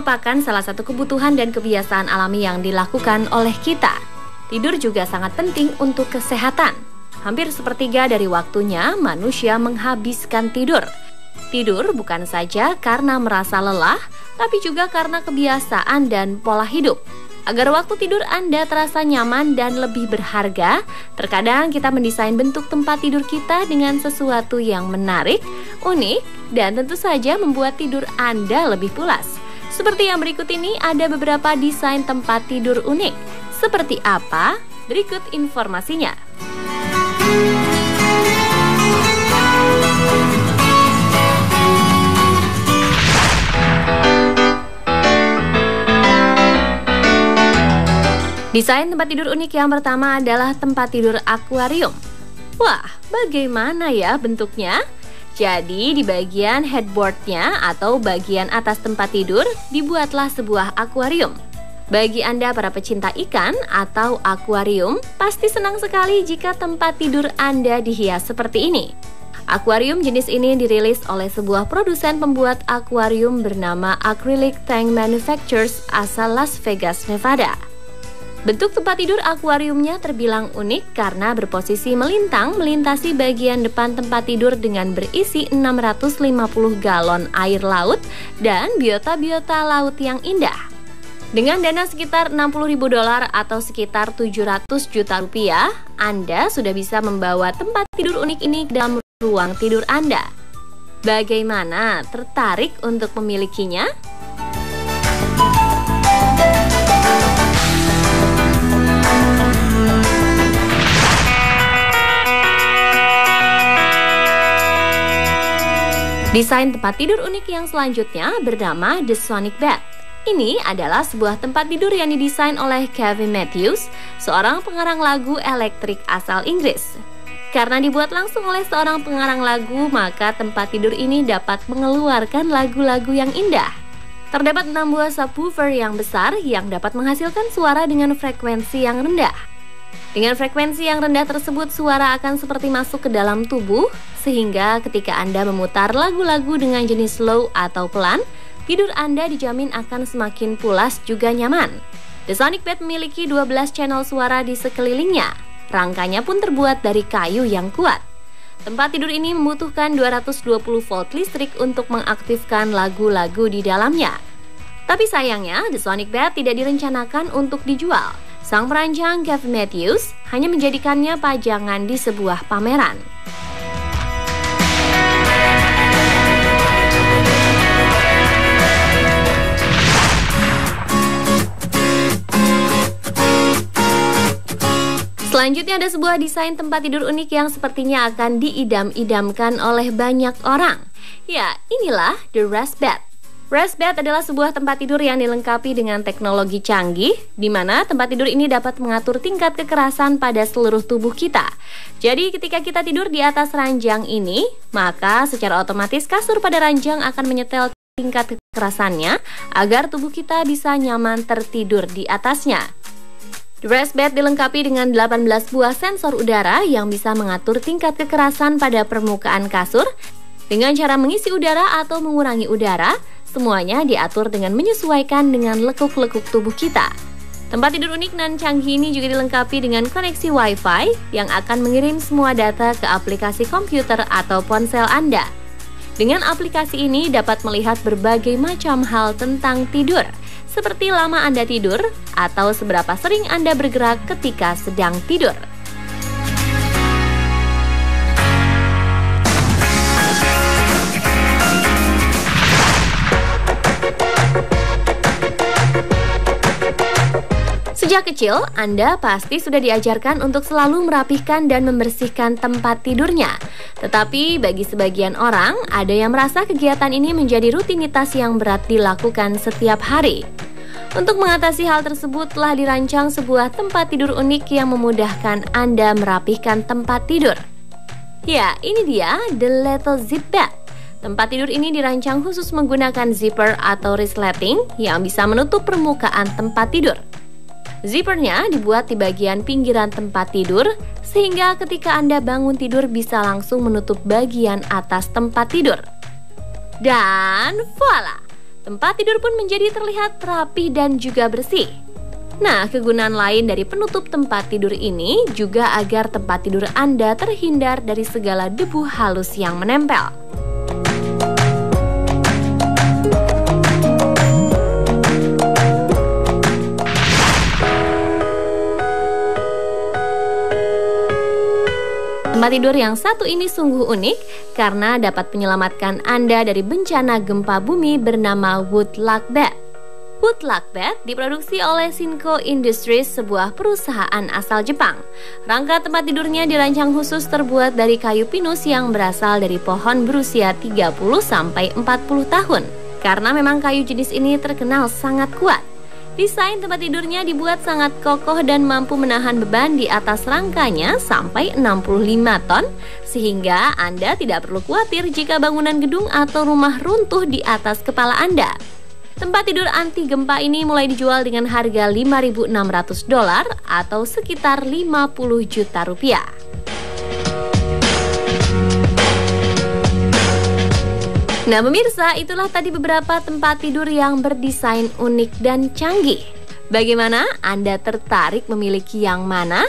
merupakan salah satu kebutuhan dan kebiasaan alami yang dilakukan oleh kita. Tidur juga sangat penting untuk kesehatan. Hampir sepertiga dari waktunya manusia menghabiskan tidur. Tidur bukan saja karena merasa lelah, tapi juga karena kebiasaan dan pola hidup. Agar waktu tidur Anda terasa nyaman dan lebih berharga, terkadang kita mendesain bentuk tempat tidur kita dengan sesuatu yang menarik, unik, dan tentu saja membuat tidur Anda lebih pulas. Seperti yang berikut ini, ada beberapa desain tempat tidur unik. Seperti apa? Berikut informasinya. Desain tempat tidur unik yang pertama adalah tempat tidur akuarium. Wah, bagaimana ya bentuknya? Jadi di bagian headboardnya atau bagian atas tempat tidur dibuatlah sebuah akuarium. Bagi Anda para pecinta ikan atau akuarium, pasti senang sekali jika tempat tidur Anda dihias seperti ini. Akuarium jenis ini dirilis oleh sebuah produsen pembuat akuarium bernama Acrylic Tank Manufacturers asal Las Vegas, Nevada. Bentuk tempat tidur akuariumnya terbilang unik karena berposisi melintang melintasi bagian depan tempat tidur dengan berisi 650 galon air laut dan biota-biota laut yang indah. Dengan dana sekitar $60.000 atau sekitar 700 juta rupiah, Anda sudah bisa membawa tempat tidur unik ini ke dalam ruang tidur Anda. Bagaimana? Tertarik untuk memilikinya? Desain tempat tidur unik yang selanjutnya bernama The Sonic Bed. Ini adalah sebuah tempat tidur yang didesain oleh Kevin Matthews, seorang pengarang lagu elektrik asal Inggris. Karena dibuat langsung oleh seorang pengarang lagu, maka tempat tidur ini dapat mengeluarkan lagu-lagu yang indah. Terdapat 6 buah subwoofer yang besar yang dapat menghasilkan suara dengan frekuensi yang rendah. Dengan frekuensi yang rendah tersebut, suara akan seperti masuk ke dalam tubuh, sehingga ketika Anda memutar lagu-lagu dengan jenis slow atau pelan, tidur Anda dijamin akan semakin pulas juga nyaman. The Sonic Bed memiliki 12 channel suara di sekelilingnya. Rangkanya pun terbuat dari kayu yang kuat. Tempat tidur ini membutuhkan 220 volt listrik untuk mengaktifkan lagu-lagu di dalamnya. Tapi sayangnya, The Sonic Bed tidak direncanakan untuk dijual. Sang perancang Kevin Matthews hanya menjadikannya pajangan di sebuah pameran. Selanjutnya ada sebuah desain tempat tidur unik yang sepertinya akan diidam-idamkan oleh banyak orang. Ya, inilah The Rest Bed. Rest Bed adalah sebuah tempat tidur yang dilengkapi dengan teknologi canggih, di mana tempat tidur ini dapat mengatur tingkat kekerasan pada seluruh tubuh kita. Jadi ketika kita tidur di atas ranjang ini, maka secara otomatis kasur pada ranjang akan menyetel tingkat kekerasannya agar tubuh kita bisa nyaman tertidur di atasnya. The Rest Bed dilengkapi dengan 18 buah sensor udara yang bisa mengatur tingkat kekerasan pada permukaan kasur dengan cara mengisi udara atau mengurangi udara. Semuanya diatur dengan menyesuaikan dengan lekuk-lekuk tubuh kita. Tempat tidur unik dan canggih ini juga dilengkapi dengan koneksi Wi-Fi yang akan mengirim semua data ke aplikasi komputer atau ponsel Anda. Dengan aplikasi ini dapat melihat berbagai macam hal tentang tidur, seperti lama Anda tidur atau seberapa sering Anda bergerak ketika sedang tidur. Sejak kecil, Anda pasti sudah diajarkan untuk selalu merapihkan dan membersihkan tempat tidurnya. Tetapi bagi sebagian orang, ada yang merasa kegiatan ini menjadi rutinitas yang berat dilakukan setiap hari. Untuk mengatasi hal tersebut, telah dirancang sebuah tempat tidur unik yang memudahkan Anda merapihkan tempat tidur. Ya, ini dia The Little Zip Bed. Tempat tidur ini dirancang khusus menggunakan zipper atau resleting yang bisa menutup permukaan tempat tidur. Zippernya dibuat di bagian pinggiran tempat tidur, sehingga ketika Anda bangun tidur bisa langsung menutup bagian atas tempat tidur. Dan voila! Tempat tidur pun menjadi terlihat rapi dan juga bersih. Nah, kegunaan lain dari penutup tempat tidur ini juga agar tempat tidur Anda terhindar dari segala debu halus yang menempel. Tempat tidur yang satu ini sungguh unik karena dapat menyelamatkan Anda dari bencana gempa bumi bernama Woodlock Bed. Woodlock Bed diproduksi oleh Shinko Industries, sebuah perusahaan asal Jepang. Rangka tempat tidurnya dirancang khusus terbuat dari kayu pinus yang berasal dari pohon berusia 30-40 tahun. Karena memang kayu jenis ini terkenal sangat kuat. Desain tempat tidurnya dibuat sangat kokoh dan mampu menahan beban di atas rangkanya sampai 65 ton, sehingga Anda tidak perlu khawatir jika bangunan gedung atau rumah runtuh di atas kepala Anda. Tempat tidur anti gempa ini mulai dijual dengan harga $5.600 atau sekitar 50 juta rupiah. Nah pemirsa, itulah tadi beberapa tempat tidur yang berdesain unik dan canggih. Bagaimana? Anda tertarik memiliki yang mana?